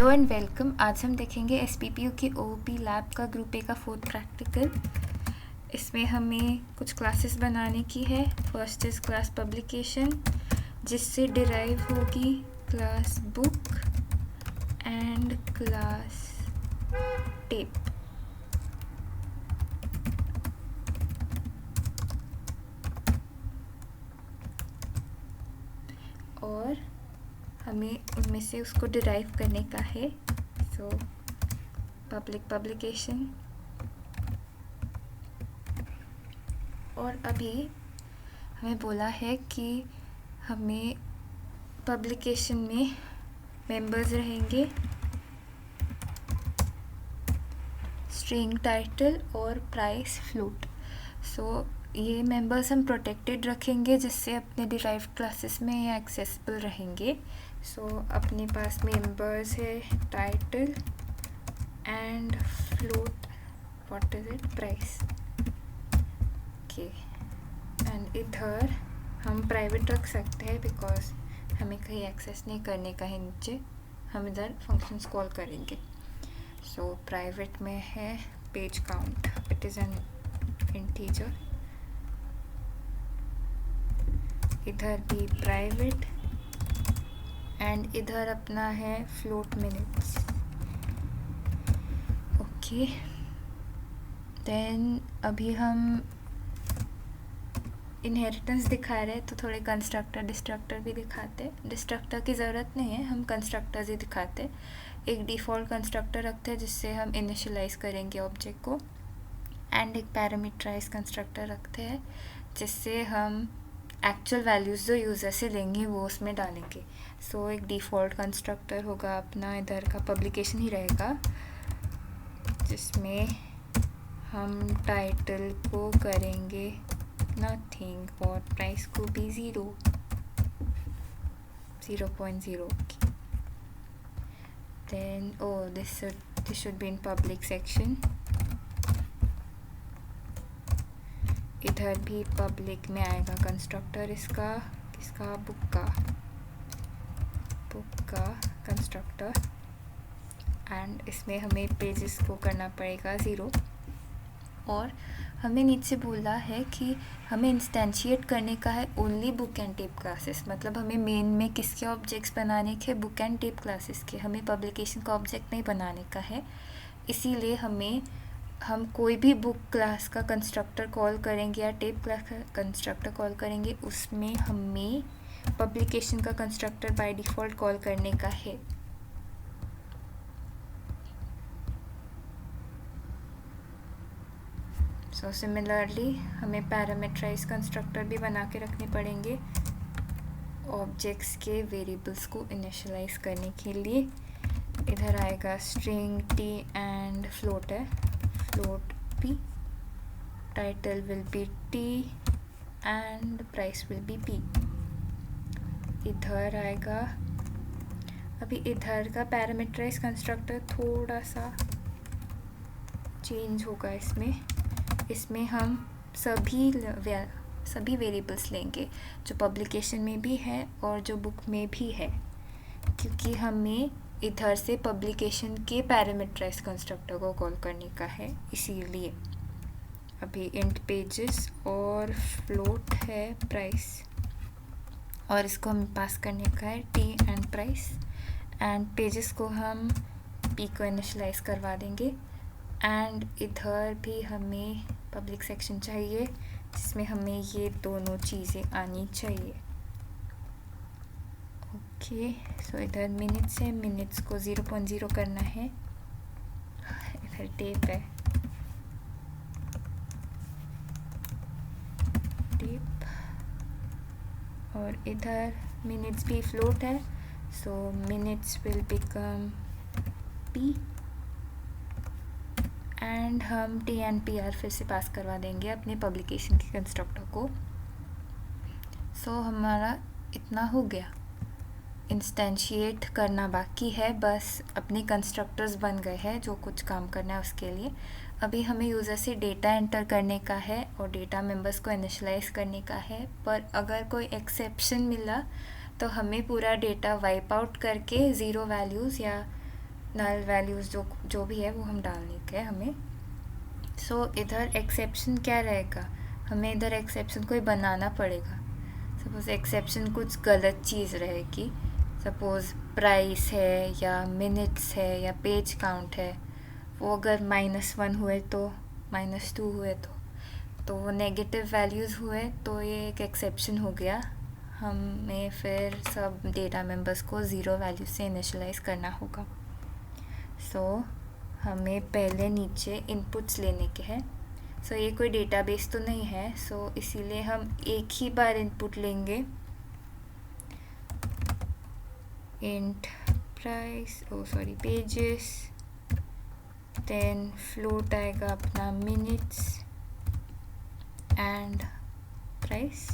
Hello and welcome. आज हम देखेंगे एसपीपीयू के ओओपी लैब का ग्रुप ए का 4th प्रैक्टिकल। इसमें हमें कुछ क्लासेस बनाने की है। फर्स्ट इज़ क्लास पब्लिकेशन, जिससे डिराइव होगी class book and class tape. और हमें उनमें से उसको डिराइव करने का है। So public publication. और अभी हमें बोला है कि हमें पब्लिकेशन में मेंबर्स रहेंगे स्ट्रिंग, टाइटल और प्राइस, फ्लोट। सो ये मेंबर्स हम प्रोटेक्टेड रखेंगे, जिससे अपने डिराइव क्लासेस में ये एक्सेसिबल रहेंगे। सो अपने पास मेंबर्स है title and float, what is it, price. Okay, and इधर हम प्राइवेट रख सकते हैं बिकॉज हमें कहीं एक्सेस नहीं करने का है नीचे, हम इधर फंक्शंस कॉल करेंगे। सो प्राइवेट में है page count, it is an integer. इधर भी प्राइवेट एंड इधर अपना है फ्लोट मिनट्स। ओके, देन अभी हम इनहेरिटेंस दिखा रहे हैं तो थोड़े कंस्ट्रक्टर डिस्ट्रक्टर भी दिखाते हैं। डिस्ट्रक्टर की ज़रूरत नहीं है, हम कंस्ट्रक्टर्स ही दिखाते हैं। एक डिफ़ॉल्ट कंस्ट्रक्टर रखते हैं जिससे हम इनिशियलाइज करेंगे ऑब्जेक्ट को, एंड एक पैरामीटराइज कंस्ट्रक्टर रखते हैं जिससे हम एक्चुअल वैल्यूज़ जो यूज़र से लेंगे वो उसमें डालेंगे। सो एक डिफ़ॉल्ट कंस्ट्रक्टर होगा अपना, इधर का पब्लिकेशन ही रहेगा, जिसमें हम टाइटल को करेंगे नथिंग और प्राइस को भी 0.0। Then this should be in public section. इधर भी पब्लिक में आएगा कंस्ट्रक्टर इसका, किसका, बुक का कंस्ट्रक्टर, एंड इसमें हमें पेजेस को करना पड़ेगा 0। और हमें नीचे बोला है कि हमें इंस्टेंशिएट करने का है only book and tape classes. मतलब हमें मेन में किसके ऑब्जेक्ट्स बनाने के, बुक एंड टेप क्लासेस के। हमें पब्लिकेशन का ऑब्जेक्ट नहीं बनाने का है, इसीलिए हम कोई भी बुक क्लास का कंस्ट्रक्टर कॉल करेंगे या टेप क्लास का कंस्ट्रक्टर कॉल करेंगे, उसमें हमें पब्लिकेशन का कंस्ट्रक्टर बाय डिफ़ॉल्ट कॉल करने का है। सो सिमिलरली हमें पैरामीटराइज कंस्ट्रक्टर भी बना के रखने पड़ेंगे ऑब्जेक्ट्स के वेरिएबल्स को इनिशियलाइज करने के लिए। इधर आएगा स्ट्रिंग टी एंड फ्लोट है, float p, title will be t and price will be p। इधर आएगा, अभी इधर का पैरामीटराइज कंस्ट्रक्टर थोड़ा सा चेंज होगा। इसमें हम सभी वेरिएबल्स लेंगे जो पब्लिकेशन में भी है और जो बुक में भी है, क्योंकि हमें इधर से पब्लिकेशन के पैरामीटराइज कंस्ट्रक्टर को कॉल करने का है, इसीलिए। अभी इंट पेजेस और फ्लोट है प्राइस, और इसको हम पास करने का है T and price, and pages को हम पी को इनिशियलाइज करवा देंगे। एंड इधर भी हमें पब्लिक सेक्शन चाहिए जिसमें हमें ये दोनों चीज़ें आनी चाहिए। ओके, सो इधर मिनट्स है, मिनट्स को 0.0 करना है। इधर टेप है, टेप, और इधर मिनट्स भी फ्लोट है, so minutes will become p, and हम टी एंड पी आर फिर से पास करवा देंगे अपने पब्लिकेशन के कंस्ट्रक्टर को। सो हमारा इतना हो गया। इंस्टेंशिएट करना बाकी है, बस अपने कंस्ट्रक्टर्स बन गए हैं, जो कुछ काम करना है उसके लिए। अभी हमें यूज़र से डेटा एंटर करने का है और डेटा मेंबर्स को इनिशियलाइज करने का है, पर अगर कोई एक्सेप्शन मिला तो हमें पूरा डेटा वाइप आउट करके 0 वैल्यूज़ या नल वैल्यूज़ जो भी है वो हम डालने के हैं हमें। सो इधर एक्सेप्शन क्या रहेगा, हमें इधर एक्सेप्शन कोई बनाना पड़ेगा। सपोज़ एक्सेप्शन कुछ गलत चीज़ रहेगी, सपोज़ प्राइस है या मिनट्स है या पेज काउंट है, वो अगर -1 हुए तो, -2 हुए तो वो नेगेटिव वैल्यूज़ हुए तो ये एक एक्सेप्शन हो गया। हमें फिर सब डेटा मेंबर्स को 0 वैल्यू से इनिशलाइज करना होगा। सो हमें पहले नीचे इनपुट्स लेने के हैं। सो ये कोई डेटाबेस तो नहीं है, सो इसीलिए हम एक ही बार इनपुट लेंगे, int price pages, then float आएगा अपना minutes and price,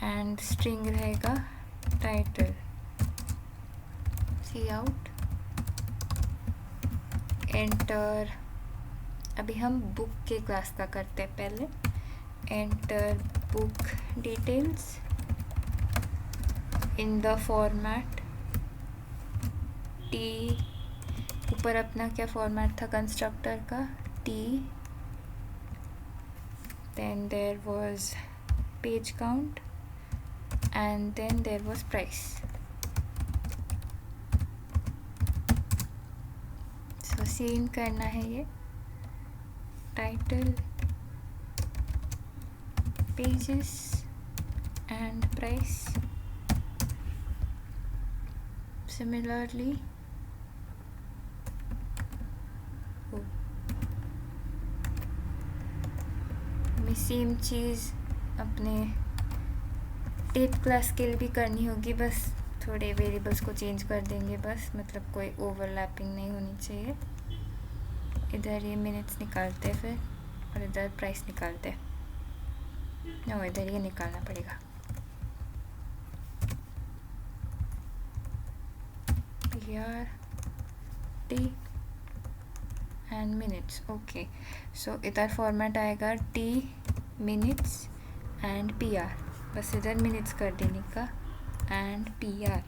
and string रहेगा टाइटल, सी आउट, एंटर। अभी हम बुक के क्लास का करते हैं पहले। Enter book details in the format T, ऊपर अपना क्या फॉर्मेट था कंस्ट्रक्टर का, T, then there was page count and then there was price. So same करना है ये, title, pages and price. Similarly, हमें सेम चीज़ अपने टेप क्लास के लिए भी करनी होगी, बस थोड़े वेरिएबल्स को चेंज कर देंगे बस, मतलब कोई ओवरलैपिंग नहीं होनी चाहिए। इधर ये मिनट्स निकालते हैं फिर, और इधर प्राइस निकालते हैं। नो, इधर ये निकालना पड़ेगा, टी एंड मिनट्स। ओके, सो इधर फॉर्मेट आएगा टी मिनट्स एंड PR, बस इधर मिनट्स कर देने का, and PR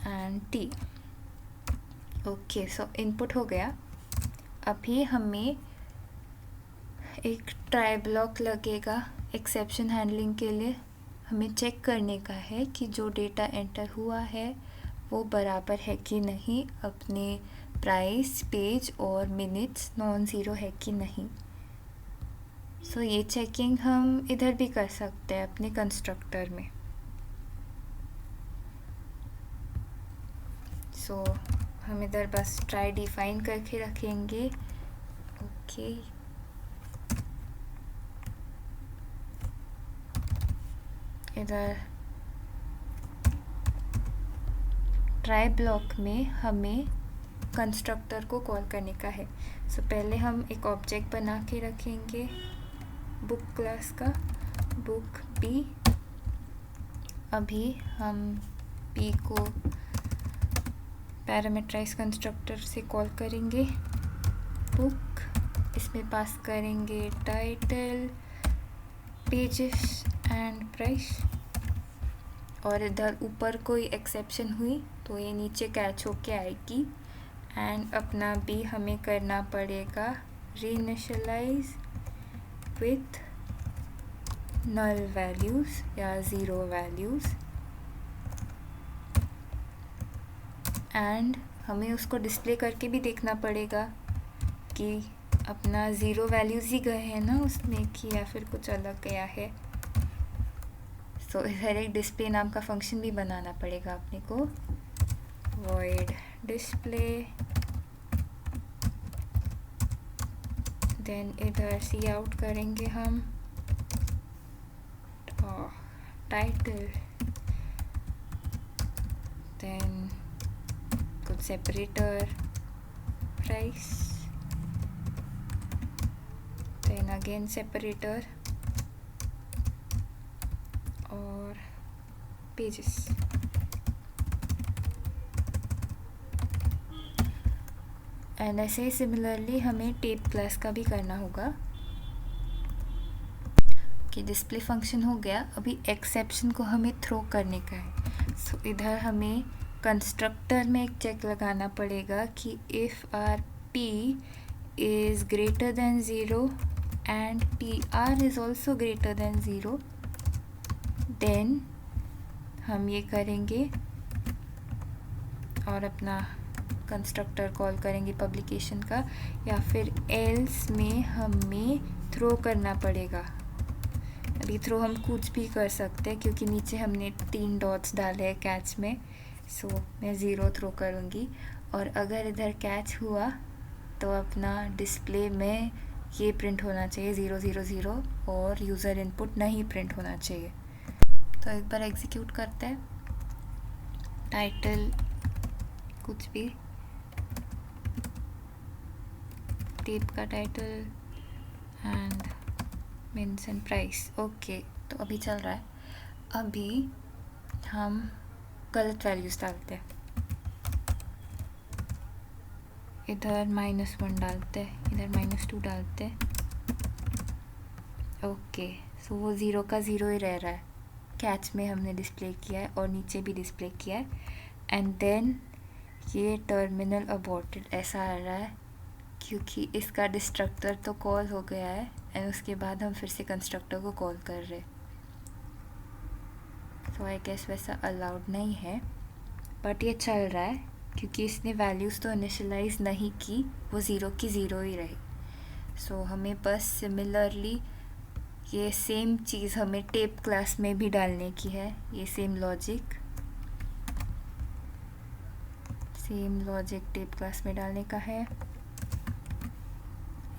and T. Okay, so input हो गया। अभी हमें एक ट्राई ब्लॉक लगेगा एक्सेप्शन हैंडलिंग के लिए। हमें चेक करने का है कि जो डेटा एंटर हुआ है वो बराबर है कि नहीं, अपने प्राइस, पेज और मिनट्स नॉन ज़ीरो है कि नहीं। सो ये चेकिंग हम इधर भी कर सकते हैं अपने कंस्ट्रक्टर में। सो हम इधर बस ट्राई डिफाइन करके रखेंगे। ओके, इधर ट्राई ब्लॉक में हमें कंस्ट्रक्टर को कॉल करने का है। सो पहले हम एक ऑब्जेक्ट बना के रखेंगे बुक क्लास का, बुक बी। अभी हम बी को पैरामीटराइज कंस्ट्रक्टर से कॉल करेंगे बुक, इसमें पास करेंगे टाइटल, पेजेस एंड प्राइस, और इधर ऊपर कोई एक्सेप्शन हुई तो ये नीचे कैच होके आएगी। एंड अपना बी हमें करना पड़ेगा रीइनिशियलाइज विथ नल वैल्यूज़ या 0 वैल्यूज़, एंड हमें उसको डिस्प्ले करके भी देखना पड़ेगा कि अपना 0 वैल्यूज़ ही गए हैं ना उसमें, कि या फिर कुछ अलग गया है। सो इधर एक डिस्प्ले नाम का फंक्शन भी बनाना पड़ेगा अपने को, void display, देन इधर सी आउट करेंगे हम टाइटल, देन कुछ separator price, then again separator और पेजेस। एंड ऐसे ही सिमिलरली हमें टेप क्लास का भी करना होगा कि डिस्प्ले फंक्शन हो गया। अभी एक्सेप्शन को हमें थ्रो करने का है। सो इधर हमें कंस्ट्रक्टर में एक चेक लगाना पड़ेगा कि if R P is greater than 0 and T R is also greater than 0, then हम ये करेंगे और अपना कंस्ट्रक्टर कॉल करेंगे पब्लिकेशन का, या फिर एल्स में हमें थ्रो करना पड़ेगा। अभी थ्रो हम कुछ भी कर सकते हैं क्योंकि नीचे हमने 3 डॉट्स डाले हैं कैच में, सो मैं 0 थ्रो करूँगी। और अगर इधर कैच हुआ तो अपना डिस्प्ले में ये प्रिंट होना चाहिए 0 0 0 और यूज़र इनपुट नहीं प्रिंट होना चाहिए। तो एक बार एग्जीक्यूट करते हैं। टाइटल कुछ भी, टेप का title and means and price. Okay, तो अभी चल रहा है। अभी हम गलत वैल्यूज़ डालते हैं। इधर -1 डालते हैं, इधर -2 डालते हैं। ओके, सो वो 0 का 0 ही रह रहा है। कैच में हमने डिस्प्ले किया है और नीचे भी डिस्प्ले किया है। एंड देन ये टर्मिनल अबॉर्टेड ऐसा आ रहा है क्योंकि इसका डिस्ट्रक्टर तो कॉल हो गया है एंड उसके बाद हम फिर से कंस्ट्रक्टर को कॉल कर रहे। सो आई गेस वैसा अलाउड नहीं है, बट ये चल रहा है क्योंकि इसने वैल्यूज़ तो इनिशियलाइज नहीं की, वो 0 की 0 ही रही। सो हमें बस सिमिलरली ये सेम चीज़ हमें टेप क्लास में भी डालने की है। ये सेम लॉजिक टेप क्लास में डालने का है।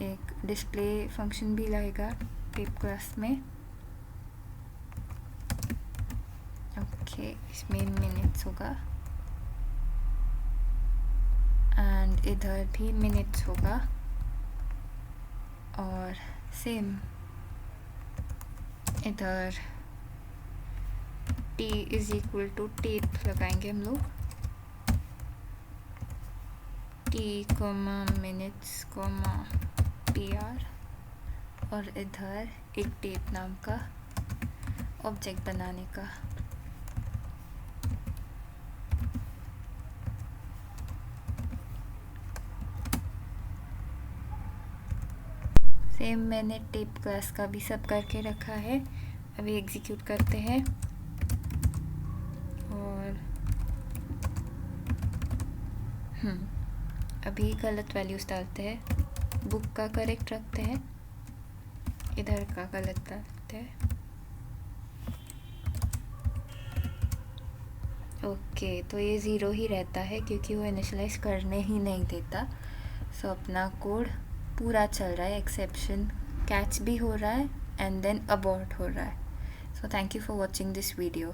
एक डिस्प्ले फंक्शन भी लगेगा टेप क्लास में। ओके, इसमें मिनट्स होगा एंड इधर भी मिनट्स होगा और सेम इधर t is equal to tape लगाएंगे हम लोग, t मिनट्स PR, और इधर एक टेप नाम का ऑब्जेक्ट बनाने का। सेम मैंने टेप क्लास का भी सब करके रखा है। अभी एग्जीक्यूट करते हैं और अभी गलत वैल्यूज़ डालते हैं। बुक का करेक्ट रखते हैं, इधर का गलत डालते हैं। ओके, तो ये 0 ही रहता है क्योंकि वो इनिशियलाइज करने ही नहीं देता। सो अपना कोड पूरा चल रहा है, एक्सेप्शन कैच भी हो रहा है एंड देन अबॉर्ट हो रहा है। So thank you for watching this video.